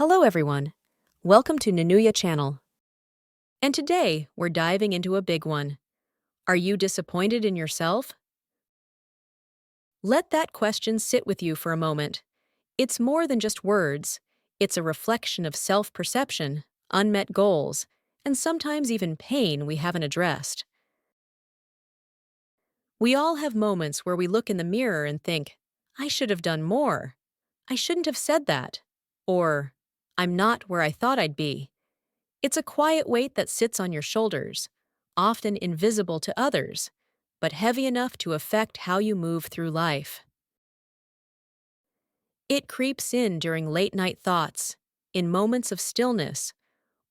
Hello everyone. Welcome to Nanuya channel. And today we're diving into a big one. Are you disappointed in yourself? Let that question sit with you for a moment. It's more than just words. It's a reflection of self-perception, unmet goals, and sometimes even pain we haven't addressed. We all have moments where we look in the mirror and think, I should have done more. I shouldn't have said that. Or, I'm not where I thought I'd be. It's a quiet weight that sits on your shoulders, often invisible to others, but heavy enough to affect how you move through life. It creeps in during late-night thoughts, in moments of stillness,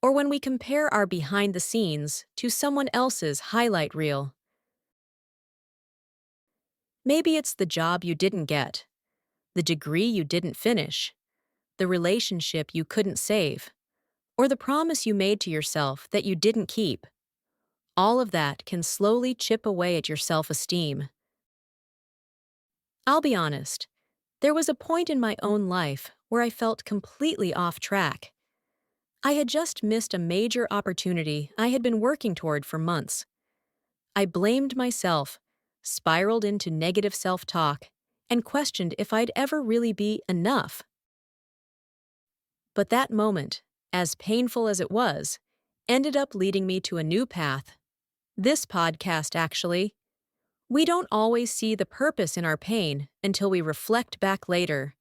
or when we compare our behind the scenes to someone else's highlight reel. Maybe it's the job you didn't get, the degree you didn't finish, the relationship you couldn't save, or the promise you made to yourself that you didn't keep. All of that can slowly chip away at your self-esteem. I'll be honest, there was a point in my own life where I felt completely off track. I had just missed a major opportunity I had been working toward for months. I blamed myself, spiraled into negative self-talk, and questioned if I'd ever really be enough. But that moment, as painful as it was, ended up leading me to a new path. This podcast, actually. We don't always see the purpose in our pain until we reflect back later.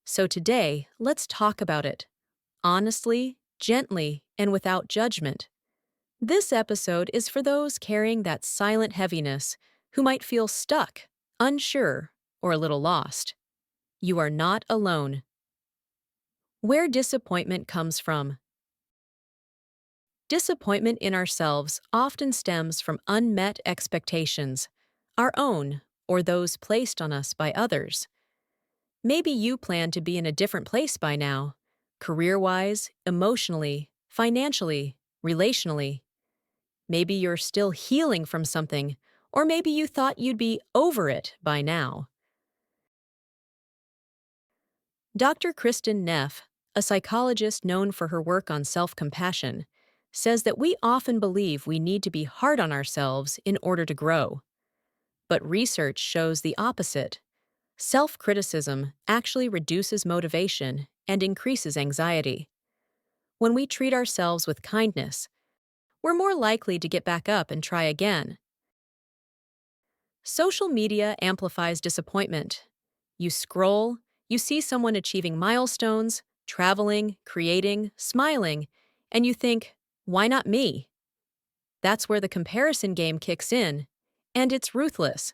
So today, let's talk about it. Honestly, gently, and without judgment. This episode is for those carrying that silent heaviness who might feel stuck, unsure, or a little lost. You are not alone. Where disappointment comes from. Disappointment in ourselves often stems from unmet expectations, our own or those placed on us by others. Maybe you plan to be in a different place by now, career-wise, emotionally, financially, relationally. Maybe you're still healing from something, or maybe you thought you'd be over it by now. Dr. Kristen Neff, a psychologist known for her work on self-compassion, says that we often believe we need to be hard on ourselves in order to grow. But research shows the opposite. Self-criticism actually reduces motivation and increases anxiety. When we treat ourselves with kindness, we're more likely to get back up and try again. Social media amplifies disappointment. You scroll, you see someone achieving milestones, traveling, creating, smiling, and you think, why not me? That's where the comparison game kicks in, and it's ruthless.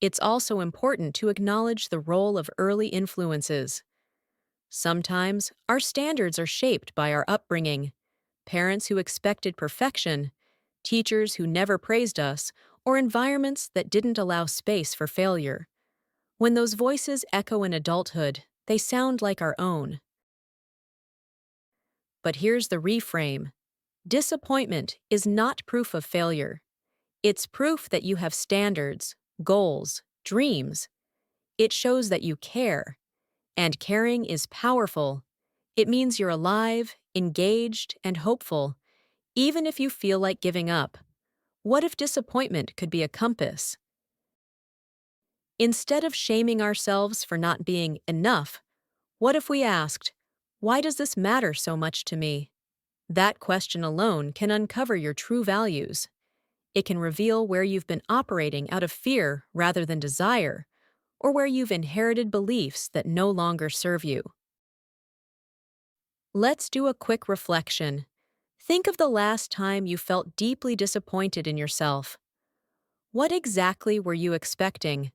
It's also important to acknowledge the role of early influences. Sometimes, our standards are shaped by our upbringing, parents who expected perfection, teachers who never praised us, or environments that didn't allow space for failure. When those voices echo in adulthood, they sound like our own. But here's the reframe. Disappointment is not proof of failure. It's proof that you have standards, goals, dreams. It shows that you care. And caring is powerful. It means you're alive, engaged, and hopeful, even if you feel like giving up. What if disappointment could be a compass? Instead of shaming ourselves for not being enough, what if we asked, why does this matter so much to me? That question alone can uncover your true values. It can reveal where you've been operating out of fear rather than desire, or where you've inherited beliefs that no longer serve you. Let's do a quick reflection. Think of the last time you felt deeply disappointed in yourself. What exactly were you expecting?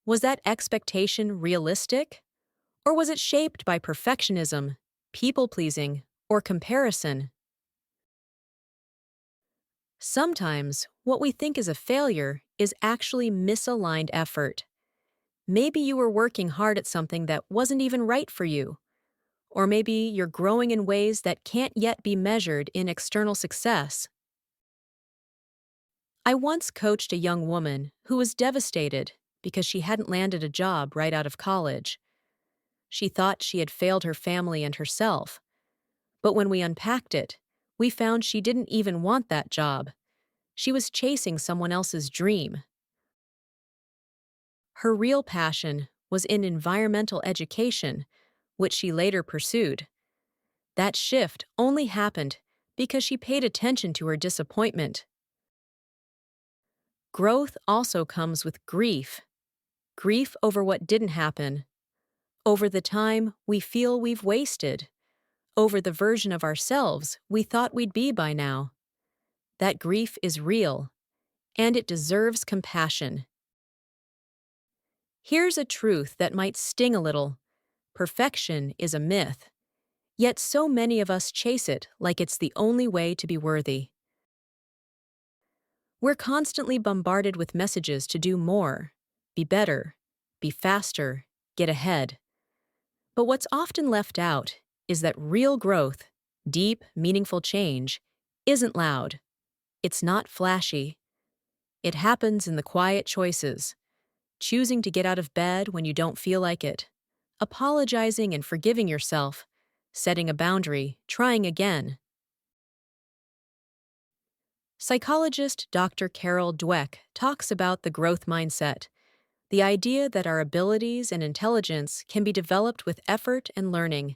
Was that expectation realistic? Or was it shaped by perfectionism, people-pleasing, or comparison? Sometimes, what we think is a failure is actually misaligned effort. Maybe you were working hard at something that wasn't even right for you. Or maybe you're growing in ways that can't yet be measured in external success. I once coached a young woman who was devastated because she hadn't landed a job right out of college. She thought she had failed her family and herself. But when we unpacked it, we found she didn't even want that job. She was chasing someone else's dream. Her real passion was in environmental education, which she later pursued. That shift only happened because she paid attention to her disappointment. Growth also comes with grief. Grief over what didn't happen, over the time we feel we've wasted, over the version of ourselves we thought we'd be by now. That grief is real, and it deserves compassion. Here's a truth that might sting a little. Perfection is a myth, yet so many of us chase it like it's the only way to be worthy. We're constantly bombarded with messages to do more, be better, be faster, get ahead. But what's often left out is that real growth, deep, meaningful change, isn't loud. It's not flashy. It happens in the quiet choices. Choosing to get out of bed when you don't feel like it. Apologizing and forgiving yourself. Setting a boundary, trying again. Psychologist Dr. Carol Dweck talks about the growth mindset, the idea that our abilities and intelligence can be developed with effort and learning.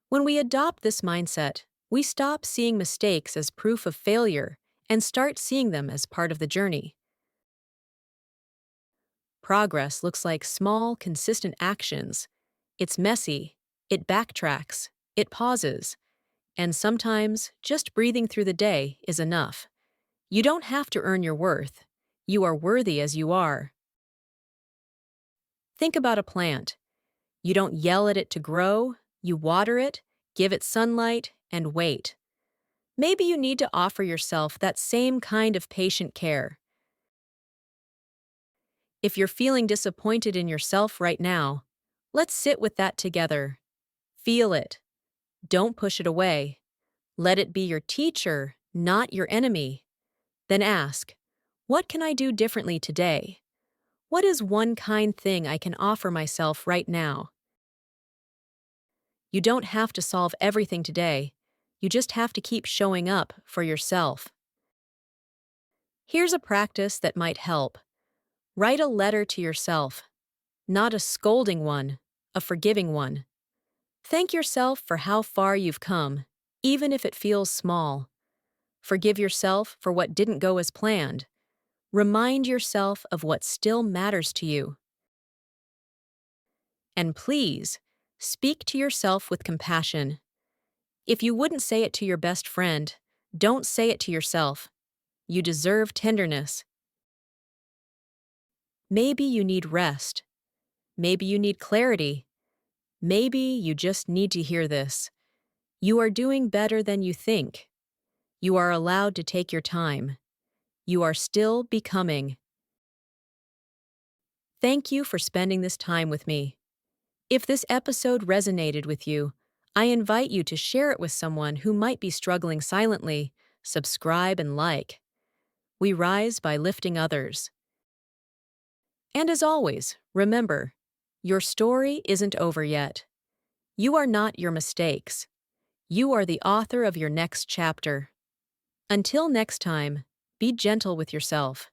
When we adopt this mindset, we stop seeing mistakes as proof of failure and start seeing them as part of the journey. Progress looks like small, consistent actions. It's messy, it backtracks, it pauses, and sometimes just breathing through the day is enough. You don't have to earn your worth. You are worthy as you are. Think about a plant. You don't yell at it to grow, you water it, give it sunlight, and wait. Maybe you need to offer yourself that same kind of patient care. If you're feeling disappointed in yourself right now, let's sit with that together. Feel it. Don't push it away. Let it be your teacher, not your enemy. Then ask, what can I do differently today? What is one kind thing I can offer myself right now? You don't have to solve everything today. You just have to keep showing up for yourself. Here's a practice that might help. Write a letter to yourself. Not a scolding one, a forgiving one. Thank yourself for how far you've come, even if it feels small. Forgive yourself for what didn't go as planned. Remind yourself of what still matters to you. And please, speak to yourself with compassion. If you wouldn't say it to your best friend, don't say it to yourself. You deserve tenderness. Maybe you need rest. Maybe you need clarity. Maybe you just need to hear this. You are doing better than you think. You are allowed to take your time. You are still becoming. Thank you for spending this time with me. If this episode resonated with you, I invite you to share it with someone who might be struggling silently. Subscribe and like. We rise by lifting others. And as always, remember, your story isn't over yet. You are not your mistakes. You are the author of your next chapter. Until next time, be gentle with yourself.